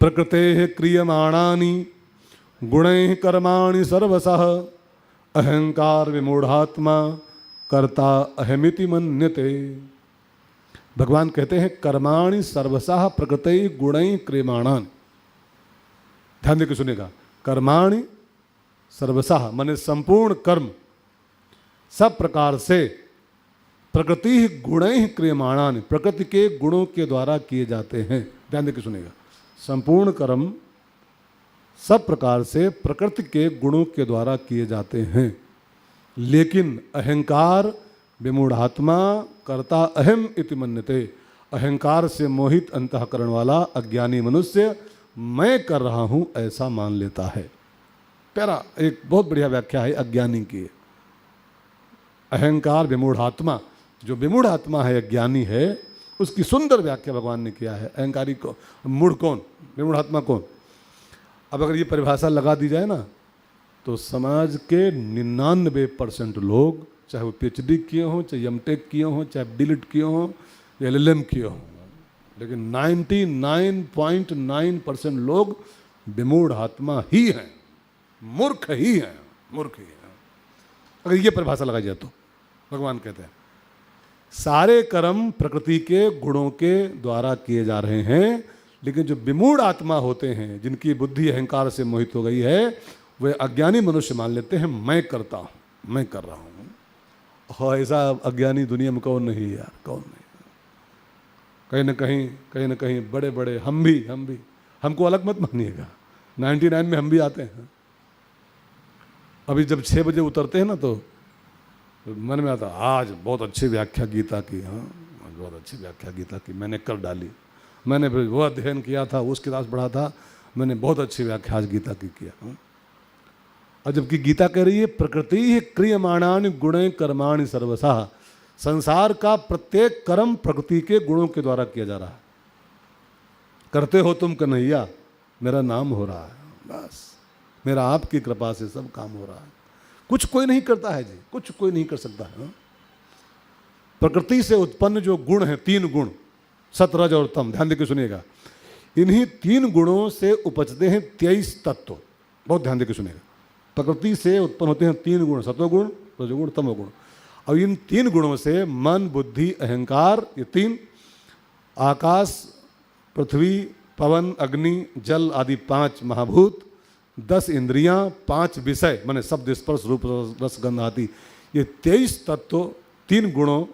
प्रकृतेः क्रियमाणानि गुणैः कर्माणि सर्वशः अहंकार विमूढ़ात्मा कर्ता अहमिति मन्यते। भगवान कहते हैं कर्माणि सर्वशः प्रकृतैः गुणैः क्रियमाणानि। ध्यान देकर सुनेगा, कर्माणि सर्वशः माने संपूर्ण कर्म सब प्रकार से प्रकृति गुणैः क्रियमाणानि प्रकृति के गुणों के द्वारा किए जाते हैं। ध्यान देकर सुनेगा, संपूर्ण कर्म सब प्रकार से प्रकृति के गुणों के द्वारा किए जाते हैं, लेकिन अहंकार विमूढ़ात्मा कर्ता अहम इति मन्यते। अहंकार से मोहित अंतःकरण वाला अज्ञानी मनुष्य मैं कर रहा हूं ऐसा मान लेता है। प्यारा एक बहुत बढ़िया व्याख्या है अज्ञानी की। अहंकार विमूढ़ात्मा, जो विमूढ़ आत्मा है अज्ञानी है, उसकी सुंदर व्याख्या भगवान ने किया है। अहंकारी को मूढ़ कौन, विमूढ़ आत्मा कौन। अब अगर ये परिभाषा लगा दी जाए ना तो समाज के 99% लोग, चाहे वो PhD किए हों, चाहे एमटेक किए हों, चाहे डिलीट किए हों या LLM किए हों, लेकिन 99.9% लोग विमूढ़ आत्मा ही हैं, मूर्ख ही हैं, मूर्ख ही हैं। अगर ये परिभाषा लगाई जाए तो भगवान कहते हैं सारे कर्म प्रकृति के गुणों के द्वारा किए जा रहे हैं, लेकिन जो विमूढ़ आत्मा होते हैं, जिनकी बुद्धि अहंकार से मोहित हो गई है, वे अज्ञानी मनुष्य मान लेते हैं मैं करता हूँ, मैं कर रहा हूँ। हाँ, ऐसा अज्ञानी दुनिया में कौन नहीं यार, कौन नहीं। कहीं न कहीं बड़े बड़े हम भी हमको अलग मत मानिएगा, 99 में हम भी आते हैं। अभी जब 6 बजे उतरते हैं ना तो मन में आता आज बहुत अच्छी व्याख्या गीता की, हाँ बहुत अच्छी व्याख्या गीता की मैंने कर डाली, मैंने फिर वो अध्ययन किया था, उस क्लास पढ़ा था, मैंने बहुत अच्छी व्याख्या आज गीता की किया। और जबकि गीता कह रही है प्रकृति ही क्रियमाणानि गुणे कर्माणि सर्वशः, संसार का प्रत्येक कर्म प्रकृति के गुणों के द्वारा किया जा रहा है। करते हो तुम कन्हैया, मेरा नाम हो रहा है, बस मेरा आपकी कृपा से सब काम हो रहा है। कुछ कोई नहीं करता है जी, कुछ कोई नहीं कर सकता है। प्रकृति से उत्पन्न जो गुण है, 3 गुण सत रज और तम, ध्यान देकर सुनिएगा, इन्हीं 3 गुणों से उपजते हैं 23 तत्व। बहुत ध्यान देकर सुनिएगा, प्रकृति से उत्पन्न होते हैं 3 गुण, सत्वगुण, रजोगुण, तमोगुण। और इन 3 गुणों से मन, बुद्धि, अहंकार, ये 3, आकाश, पृथ्वी, पवन, अग्नि, जल आदि 5 महाभूत, 10 इंद्रियां, 5 विषय माने शब्द, स्पर्श, रूप, रस, गंध आदि, ये 23 तत्व 3 गुणों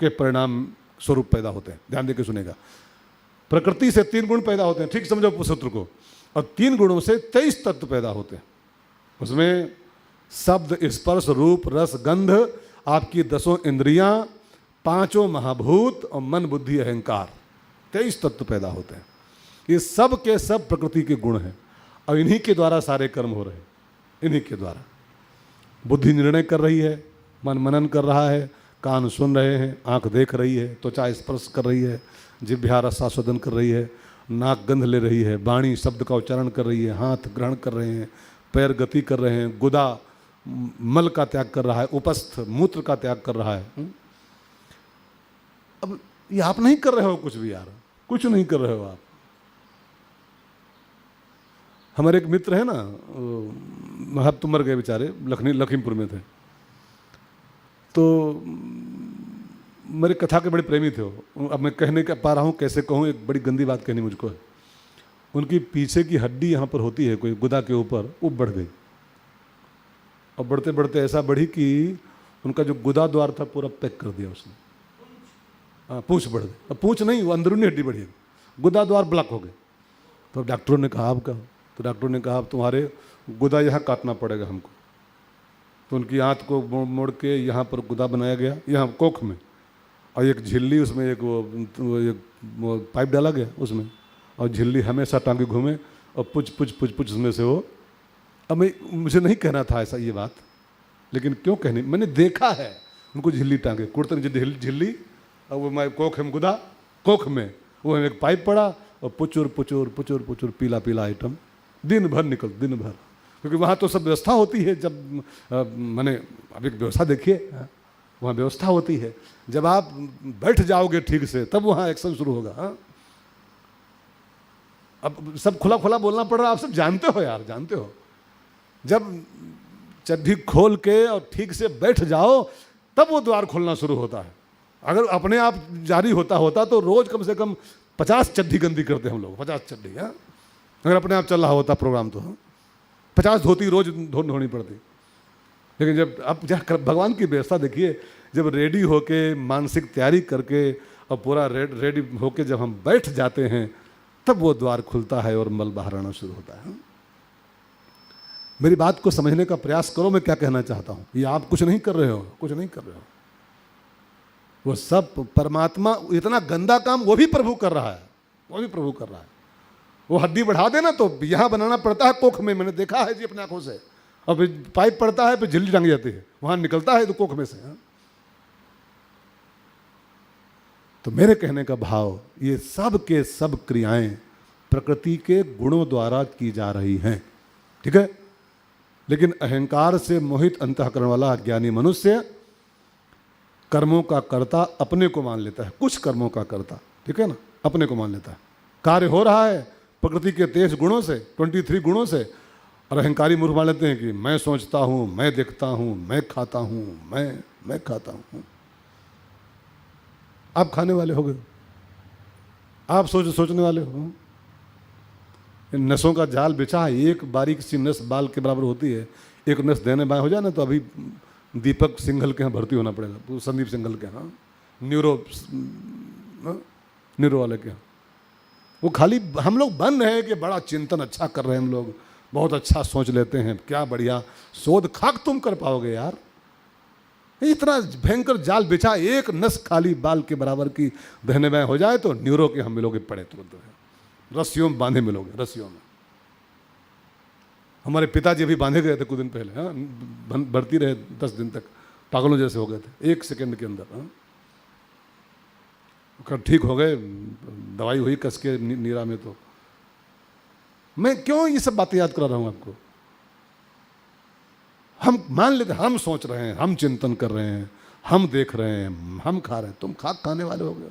के परिणाम स्वरूप पैदा होते हैं। ध्यान देकर सुनेगा, प्रकृति से 3 गुण पैदा होते हैं, ठीक समझो सूत्र को, और 3 गुणों से 23 तत्व पैदा होते हैं। उसमें शब्द, स्पर्श, रूप, रस, गंध, आपकी 10 इंद्रियां, 5 महाभूत और मन, बुद्धि, अहंकार, 23 तत्व पैदा होते हैं। ये सब के सब प्रकृति के गुण हैं और इन्हीं के द्वारा सारे कर्म हो रहे हैं, इन्हीं के द्वारा। बुद्धि निर्णय कर रही है, मन मनन कर रहा है, कान सुन रहे हैं, आंख देख रही है, त्वचा स्पर्श कर रही है, जिह्वा रसास्वादन कर रही है, नाक गंध ले रही है, वाणी शब्द का उच्चारण कर रही है, हाथ ग्रहण कर रहे हैं, पैर गति कर रहे हैं, गुदा मल का त्याग कर रहा है, उपस्थ मूत्र का त्याग कर रहा है। अब ये आप नहीं कर रहे हो कुछ भी यार, कुछ नहीं कर रहे हो आप। हमारे एक मित्र है ना, अब तो मर गए बेचारे, लखीमपुर में थे, तो मेरे कथा के बड़े प्रेमी थे वो। अब मैं कहने का पा रहा हूँ, कैसे कहूँ, एक बड़ी गंदी बात कहनी मुझको है। उनकी पीछे की हड्डी यहाँ पर होती है कोई गुदा के ऊपर, वो बढ़ गई, और बढ़ते बढ़ते ऐसा बढ़ी कि उनका जो गुदा द्वार था पूरा पैक कर दिया उसने। हाँ, पूंछ बढ़ गई, अब पूंछ नहीं, वो अंदरूनी हड्डी बढ़ी, गुदा द्वार ब्लॉक हो गए। तो डॉक्टरों ने कहा आपका, तो डॉक्टरों ने कहा अब तुम्हारे गुदा यहाँ काटना पड़ेगा हमको। तो उनकी आंत को मोड़ के यहाँ पर गुदा बनाया गया, यहाँ कोख में, और एक झिल्ली, उसमें एक वो पाइप डाला गया उसमें, और झिल्ली हमेशा टांगे घूमे और पुछ पुछ पुछ पुछ उसमें से वो। अब मुझे नहीं कहना था ऐसा ये बात, लेकिन क्यों कहनी, मैंने देखा है उनको झिल्ली टांगे, कुर्ते में झिल्ली, और वो मैं कोख में गुदा, कोख में वो एक पाइप पड़ा और पुचुर पुचुर पुचुर पुचुर पीला पीला आइटम दिन भर निकल, दिन भर। क्योंकि वहाँ तो सब व्यवस्था होती है, जब मैंने अभी व्यवस्था देखिए, वहाँ व्यवस्था होती है, जब आप बैठ जाओगे ठीक से तब वहाँ एक्शन शुरू होगा। हाँ, अब सब खुला खुला बोलना पड़ रहा है, आप सब जानते हो यार, जानते हो। जब चड्ढी खोल के और ठीक से बैठ जाओ तब वो द्वार खोलना शुरू होता है। अगर अपने आप जारी होता होता तो रोज कम से कम 50 चड्ढी गंदी करते हम लोग, 50 चड्ढी। हाँ, अगर अपने आप चल रहा होता प्रोग्राम तो 50 धोती रोज धोनी पड़ती। लेकिन जब अब भगवान की व्यवस्था देखिए, जब रेडी होके मानसिक तैयारी करके और पूरा रेडी होके जब हम बैठ जाते हैं तब वो द्वार खुलता है और मल बाहर आना शुरू होता है। मेरी बात को समझने का प्रयास करो, मैं क्या कहना चाहता हूँ। ये आप कुछ नहीं कर रहे हो, कुछ नहीं कर रहे हो, वो सब परमात्मा, इतना गंदा काम वो भी प्रभु कर रहा है, वो भी प्रभु कर रहा है। वो हड्डी बढ़ा देना तो यहाँ बनाना पड़ता है कोख में, मैंने देखा है जी अपने आंखों से। और फिर पाइप पड़ता है, फिर झिल्ली टांगी जाती है, वहां निकलता है तो कोख में से। तो मेरे कहने का भाव, ये सब के सब क्रियाएं प्रकृति के गुणों द्वारा की जा रही हैं, ठीक है। लेकिन अहंकार से मोहित अंतःकरण वाला अज्ञानी मनुष्य कर्मों का कर्ता अपने को मान लेता है, कुछ कर्मों का कर्ता, ठीक है ना, अपने को मान लेता है। कार्य हो रहा है प्रकृति के 23 गुणों से, 23 गुणों से, और अहंकारी मूर्ख मान लेते हैं कि मैं सोचता हूँ, मैं देखता हूँ, मैं खाता हूँ, मैं खाता हूँ। आप खाने वाले हो गए, आप सोचने वाले हो। नसों का जाल बिछा है, एक बारीक सी नस बाल के बराबर होती है, एक नस देने बाएं हो जाए ना तो अभी दीपक सिंघल के यहाँ भर्ती होना पड़ेगा, संदीप सिंघल के यहाँ, न्यूरो वाले के यहाँ। वो खाली हम लोग बन रहे हैं कि बड़ा चिंतन अच्छा कर रहे हैं, हम लोग बहुत अच्छा सोच लेते हैं, क्या बढ़िया शोध खाक तुम कर पाओगे यार। इतना भयंकर जाल बिछा, एक नस खाली बाल के बराबर की दहने बाएं हो जाए तो न्यूरो के हम मिलोगे पड़े तुरंत, रस्सियों में बांधे मिलोगे, रस्सियों में। हमारे पिताजी भी बांधे गए थे कुछ दिन पहले, हाँ, बढ़ती रहे 10 दिन तक, पागलों जैसे हो गए थे 1 सेकंड के अंदर। हाँ, ठीक हो गए, दवाई हुई कस के नीरा में। तो मैं क्यों ये सब बातें याद करा रहा हूं आपको। हम मान लेते, हम सोच रहे हैं, हम चिंतन कर रहे हैं, हम देख रहे हैं, हम खा रहे हैं, तुम खाने वाले हो गए।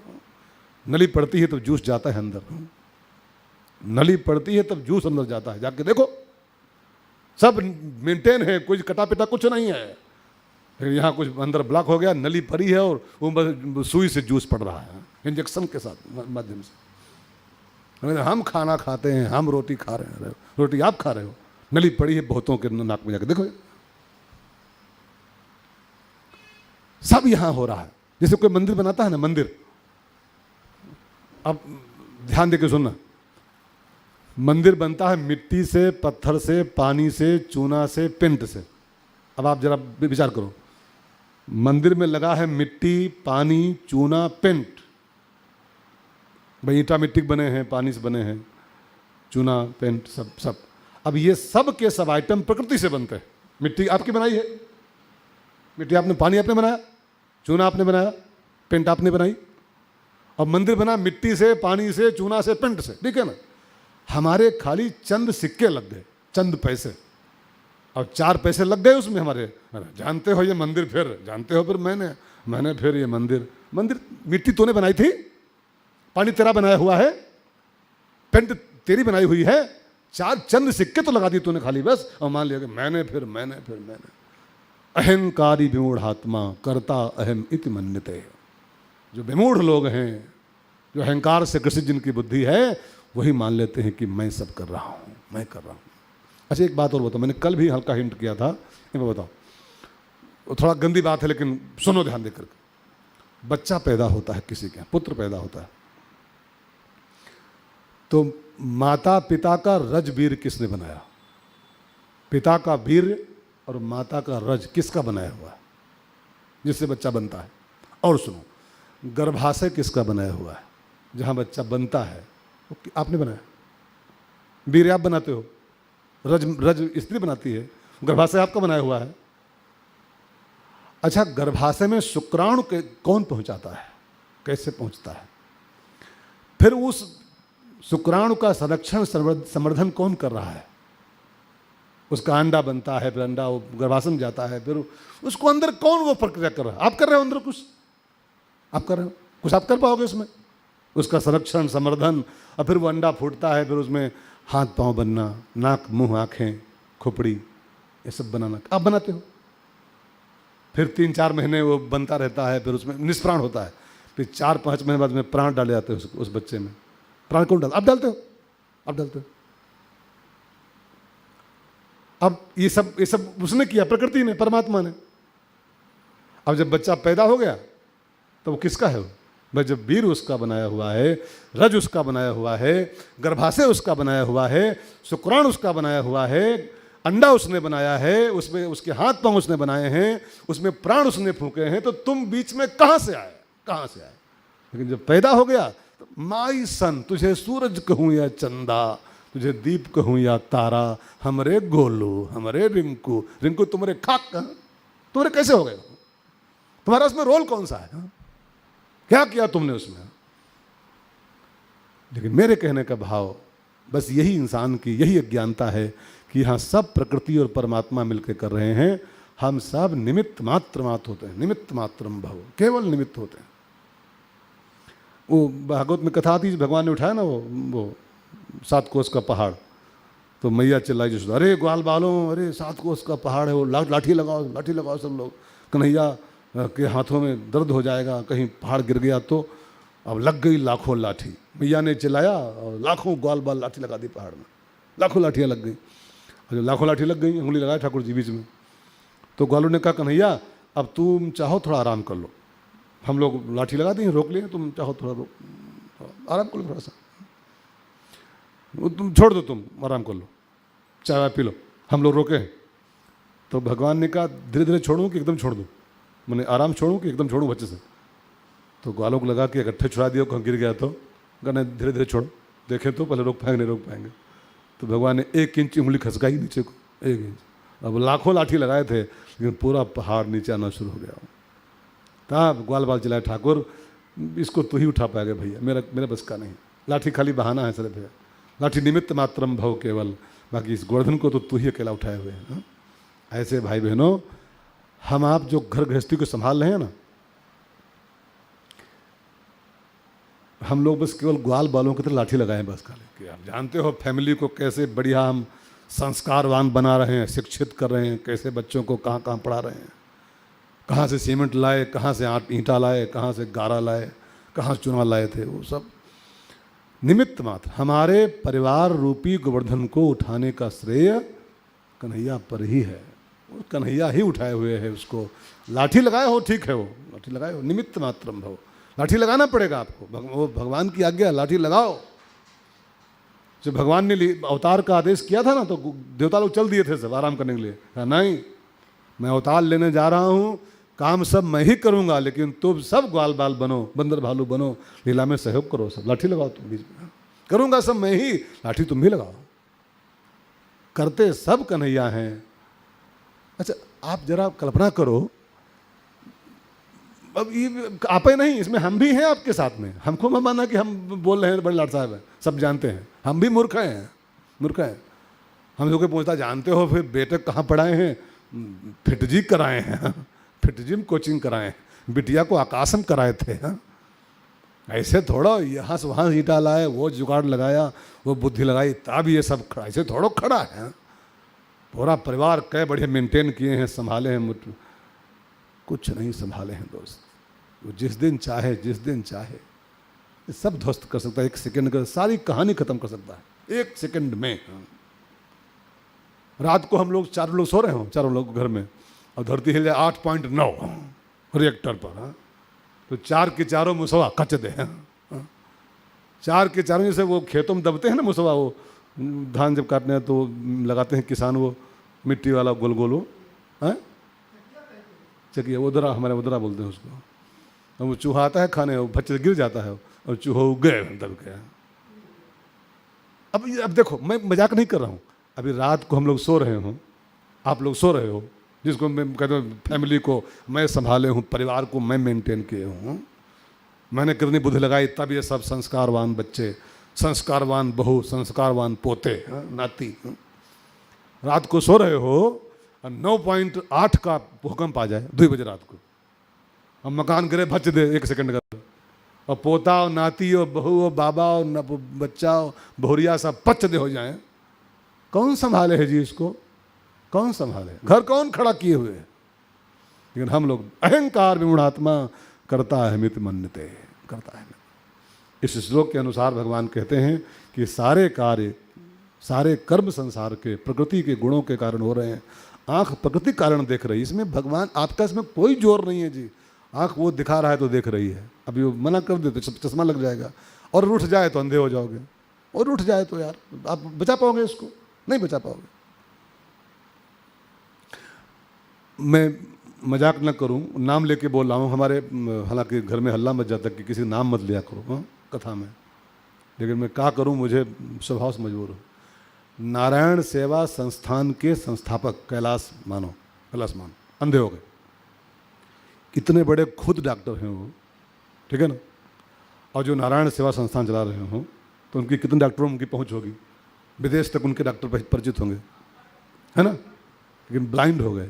नली पड़ती है तो जूस जाता है अंदर, नली पड़ती है तब जूस अंदर जाता है, जाके देखो सब मेंटेन है, कुछ कटा पिटा कुछ नहीं है। यहाँ कुछ अंदर ब्लॉक हो गया, नली पड़ी है और वो सुई से जूस पड़ रहा है, इंजेक्शन के साथ माध्यम से। हम खाना खाते हैं, हम रोटी खा रहे हैं, रोटी आप खा रहे हो, नली पड़ी है बहुतों के नाक में, जाके देखो सब यहाँ हो रहा है। जैसे कोई मंदिर बनाता है ना, मंदिर, अब ध्यान देके सुनना, मंदिर बनता है मिट्टी से, पत्थर से, पानी से, चूना से, पेंट से। अब आप जरा विचार करो, मंदिर में लगा है मिट्टी, पानी, चूना, पेंट। भाई ईंटा मिट्टी के बने हैं, पानी से बने हैं, चूना, पेंट, सब। अब ये सब के सब आइटम प्रकृति से बनते हैं। मिट्टी आपकी बनाई है, मिट्टी आपने, पानी आपने बनाया, चूना आपने बनाया, पेंट आपने बनाई, और मंदिर बना मिट्टी से, पानी से, चूना से, पेंट से, ठीक है ना। हमारे खाली चंद सिक्के लग गए, चंद पैसे, और 4 पैसे लग गए उसमें हमारे। जानते हो ये मंदिर, फिर जानते हो फिर मैंने फिर ये मंदिर मिट्टी तूने बनाई थी, पानी तेरा बनाया हुआ है, पेंट तेरी बनाई हुई है, 4 चंद सिक्के तो लगा दिए तूने खाली बस, और मान लिया कि मैंने। अहंकारी विमूढ़ात्मा करता अहम इति मन्यते। जो विमूढ़ लोग हैं, जो अहंकार से ग्रसित जिनकी बुद्धि है, वही मान लेते हैं कि मैं सब कर रहा हूँ, मैं कर रहा हूँ। अच्छा एक बात और बताओ, मैंने कल भी हल्का हिंट किया था, मैं बताओ, थोड़ा गंदी बात है लेकिन सुनो ध्यान देकर। बच्चा पैदा होता है किसी के, पुत्र पैदा होता है, तो माता पिता का रज वीर किसने बनाया? पिता का वीर और माता का रज किसका बनाया हुआ है जिससे बच्चा बनता है? और सुनो, गर्भाशय किसका बनाया हुआ है? जहाँ बच्चा बनता है वो आपने बनाया, वीर आप बनाते हो, रज स्त्री बनाती है, गर्भाशय आपका बनाया हुआ है। अच्छा, गर्भाशय में शुक्राणु कौन पहुंचाता है, कैसे पहुंचता है? फिर उस शुक्राणु का संरक्षण संवर्धन कौन कर रहा है? उसका अंडा बनता है, फिर अंडा गर्भाशय में जाता है, फिर उसको अंदर कौन वो प्रक्रिया कर रहा है? आप कर रहे हो अंदर कुछ, आप कर रहे हो कुछ, आप कर पाओगे उसमें? उसका संरक्षण, संवर्धन, और फिर वो अंडा फूटता है, फिर उसमें हाथ पांव बनना, नाक मुंह आँखें खोपड़ी, ये सब बनाना आप बनाते हो। फिर 3-4 महीने वो बनता रहता है, फिर उसमें निष्प्राण होता है, फिर 4-5 महीने बाद में प्राण डाले जाते हैं उस बच्चे में। प्राण कौन डालता? आप डालते हो, आप डालते हो। अब ये सब उसने किया, प्रकृति ने, परमात्मा ने। अब जब बच्चा पैदा हो गया तो वो किसका है? भाई जब वीर उसका बनाया हुआ है, रज उसका बनाया हुआ है, गर्भाशय उसका बनाया हुआ है, शुक्राणु उसका बनाया हुआ है, अंडा उसने बनाया है, उसमें उसके हाथ पांव उसने बनाए हैं, उसमें प्राण उसने फूके हैं, तो तुम बीच में कहां से आए? कहां से आए? लेकिन जब पैदा हो गया तो माई सन, तुझे सूरज कहूं या चंदा, तुझे दीप कहूं या तारा, हमरे गोलू, हमरे रिंकू। रिंकू तुम्हारे खाक, तुम्हारे कैसे हो गए? तुम्हारा उसमें रोल कौन सा है? क्या किया तुमने उसमें? लेकिन मेरे कहने का भाव बस यही, इंसान की यही अज्ञानता है कि यहाँ सब प्रकृति और परमात्मा मिलकर कर रहे हैं, हम सब निमित्त मात्र होते हैं। निमित्त मात्रम भव, केवल निमित्त होते हैं। वो भागवत में कथा आती, भगवान ने उठाया ना वो 7 कोस का पहाड़, तो मैया चिल्लाई जसोदा, अरे ग्वाल बालों, अरे 7 कोस का पहाड़ है वो, लाठी लगाओ, लाठी लगाओ सब लोग। कन्हैया के हाथों में दर्द हो जाएगा, कहीं पहाड़ गिर गया तो। अब लग गई लाखों लाठी, मैया ने चिल्लाया और लाखों ग्वाल बाल लाठी लगा दी पहाड़ में, लाखों लाठियाँ लग गई। और जब लाखों लाठी लग गई, उंगली लगाया ठाकुर जी बीच में, तो ग्वालों ने कहा, कन्हैया अब तुम चाहो थोड़ा आराम कर लो, हम लोग लाठी लगा दी, रोक लिए, तुम चाहो थोड़ा आराम कर लो, थोड़ा सा तुम छोड़ दो, तुम आराम कर लो, चाय पी लो, हम लोग रोके। तो भगवान ने कहा, धीरे धीरे छोड़ूं कि एकदम छोड़ दूं? मैंने आराम छोड़ूं कि एकदम छोड़ूं बच्चे से? तो ग्वालों को लगा कि इकट्ठे छुड़ा दिया, कहीं गिर गया तो, कहना धीरे धीरे छोड़ो, देखें तो पहले रोक पाएंगे नहीं रोक पाएंगे। तो भगवान ने 1 इंच उंगली खसकाई नीचे को, 1 इंच। अब लाखों लाठी लगाए थे, लेकिन पूरा पहाड़ नीचे आना शुरू हो गया। तब ग्वाल बाल चिल्लाए, ठाकुर इसको तू ही उठा पाएगा भैया, मेरा बस का नहीं, लाठी खाली बहाना है सर भैया, लाठी निमित्त मात्रम भव केवल, बाकी इस गोवर्धन को तो तू ही अकेला उठाए हुए हैं। ऐसे भाई बहनों, हम आप जो घर गृहस्थी को संभाल रहे हैं ना, हम लोग बस केवल ग्वाल बालों की तरह लाठी लगाएं बस खाली, कि आप जानते हो फैमिली को कैसे बढ़िया हम संस्कारवान बना रहे हैं, शिक्षित कर रहे हैं, कैसे बच्चों को कहाँ कहाँ पढ़ा रहे हैं, कहाँ से सीमेंट लाए, कहाँ से ईंटा लाए, कहाँ से गारा लाए, कहाँ से चुना लाए थे, वो सब निमित्त मात्र। हमारे परिवार रूपी गोवर्धन को उठाने का श्रेय कन्हैया पर ही है, वो कन्हैया ही उठाए हुए है उसको। लाठी लगाए हो ठीक है, वो लाठी लगाए हो, निमित्त मात्रम भव, लाठी लगाना पड़ेगा आपको, वो भगवान की आज्ञा, लाठी लगाओ। जब भगवान ने अवतार का आदेश किया था ना, तो देवता लोग चल दिए थे सब आराम करने के लिए, कहा नहीं मैं अवतार लेने जा रहा हूँ, काम सब मैं ही करूँगा, लेकिन तुम सब ग्वाल बाल बनो, बंदर भालू बनो, लीला में सहयोग करो, सब लाठी लगाओ तुम बीच में, करूँगा सब मैं ही, लाठी तुम भी लगाओ। करते सब कन्हैया हैं। अच्छा आप जरा कल्पना करो, अब ये आप ही नहीं, इसमें हम भी हैं आपके साथ में। हमको मत माना कि हम बोल रहे हैं बड़े लाड साहब हैं, सब जानते हैं, हम भी मूर्ख हैं, मूर्ख हैं। हम लोग पूछता जानते हो फिर बेटे कहाँ पढ़ाए हैं? फिटजी कराए हैं, फिटजिम कोचिंग कराए, बिटिया को आकाशम कराए थे। ऐसे थोड़ा यहाँ से वहाँ ईंटा लाए, वो जुगाड़ लगाया, वो बुद्धि लगाई, तब ये सब खड़ा, ऐसे थोड़ा खड़ा है। पूरा परिवार कै बढ़िया मेंटेन किए हैं, संभाले हैं, कुछ नहीं संभाले हैं दोस्त। वो जिस दिन चाहे सब ध्वस्त कर सकता है, 1 सेकंड का सारी कहानी खत्म कर सकता है 1 सेकंड में। रात को हम लोग 4 लोग सो रहे हो, चारों लोग घर में, और धरती हिल जाए 8.9 रिएक्टर पर, तो 4 के चारों मुसवा कच दे, 4 के चारों जैसे वो खेतों में दबते हैं ना मुसवा, वो धान जब काटने हैं तो लगाते हैं किसान वो मिट्टी वाला गोल गोल, वो चकिया, उधरा, हमारे उधरा बोलते हैं उसको। और वो चूहा आता है खाने, वो बच्चे गिर जाता है और चूहा गए दब गया। अब देखो मैं मजाक नहीं कर रहा हूँ, अभी रात को हम लोग सो रहे हो, आप लोग सो रहे हो, जिसको मैं कहता हूँ फैमिली को मैं संभाले हूँ, परिवार को मैं मेंटेन किए हूँ, मैंने कितनी बुद्धि लगाई, तब ये सब संस्कारवान बच्चे, संस्कारवान बहू, संस्कारवान पोते, नाती। रात को सो रहे हो और 9.8 का भूकंप आ जाए 2 बजे रात को, अब मकान गिरे भच दे 1 सेकंड का, और पोता और नाती और बहू और बाबा और बच्चा और बहुरिया सब पच दे हो जाए, कौन संभाले है जी इसको? कौन संभाले? घर कौन खड़ा किए हुए है? लेकिन हम लोग अहंकार विमूढ़ात्मा करता है मित मन्यते, करता है। इस श्लोक के अनुसार भगवान कहते हैं कि सारे कार्य, सारे कर्म संसार के प्रकृति के गुणों के कारण हो रहे हैं। आंख प्रकृति कारण देख रही है, इसमें भगवान आपका इसमें कोई जोर नहीं है जी। आंख वो दिखा रहा है तो देख रही है, अभी वो मना कर दे तो चश्मा लग जाएगा, और रूठ जाए तो अंधे हो जाओगे, और रूठ जाए तो यार आप बचा पाओगे इसको? नहीं बचा पाओगे। मैं मजाक न करूं, नाम लेके बोल रहा हूं, हमारे हालांकि घर में हल्ला मच जाता कि किसी नाम मत लिया करो हाँ कथा में, लेकिन मैं क्या करूं, मुझे स्वभाव से मजबूर हूँ। नारायण सेवा संस्थान के संस्थापक कैलाश मान अंधे हो गए। कितने बड़े खुद डॉक्टर हैं वो, ठीक है ना, और जो नारायण सेवा संस्थान चला रहे हों तो उनकी कितने डॉक्टरों में उनकी पहुंच होगी, विदेश तक उनके डॉक्टर परिचित होंगे, है ना, लेकिन ब्लाइंड हो गए,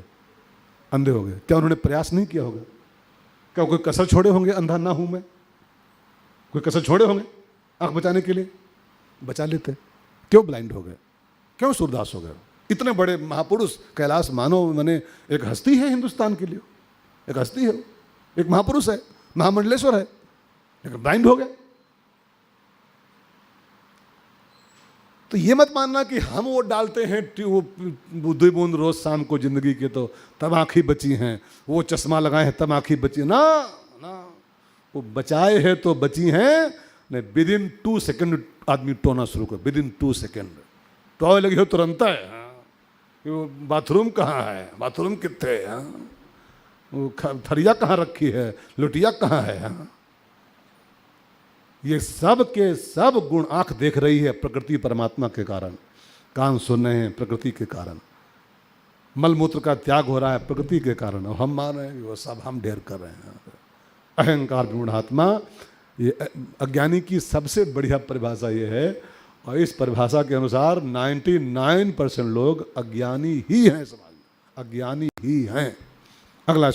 अंधे हो गए। क्या उन्होंने प्रयास नहीं किया होगा? क्या कोई कसर छोड़े होंगे? अंधा ना हूं मैं, कोई कसर छोड़े होंगे आंख बचाने के लिए? बचा लेते। क्यों ब्लाइंड हो गए? क्यों सूरदास हो गए? इतने बड़े महापुरुष कैलाश मानव मैंने एक हस्ती है हिंदुस्तान के लिए, एक हस्ती है, एक महापुरुष है, महामंडलेश्वर है, लेकिन ब्लाइंड हो गए। तो ये मत मानना कि हम वो डालते हैं वो बुद्धि बूंद रोज शाम को जिंदगी के तो तब आँखें बची हैं, वो चश्मा लगाए हैं तब आँखें बची ना ना, वो बचाए हैं तो बची हैं नहीं। विद इन 2 सेकेंड आदमी टोना शुरू कर, विद इन 2 सेकेंड टॉय लगी हो तुरंत है। वो बाथरूम कहाँ है, बाथरूम कितने है, वो थरिया कहाँ रखी है, लुटिया कहाँ है। ये सब के सब गुण आंख देख रही है प्रकृति परमात्मा के कारण, कान सुन रहे हैं प्रकृति के कारण, मल मूत्र का त्याग हो रहा है प्रकृति के कारण, और हम मान रहे हैं कि वो सब हम ढेर कर रहे हैं। अहंकार विमूढ़ात्मा, ये अज्ञानी की सबसे बढ़िया परिभाषा ये है, और इस परिभाषा के अनुसार 99% लोग अज्ञानी ही हैं, समाज में अज्ञानी ही हैं। अगला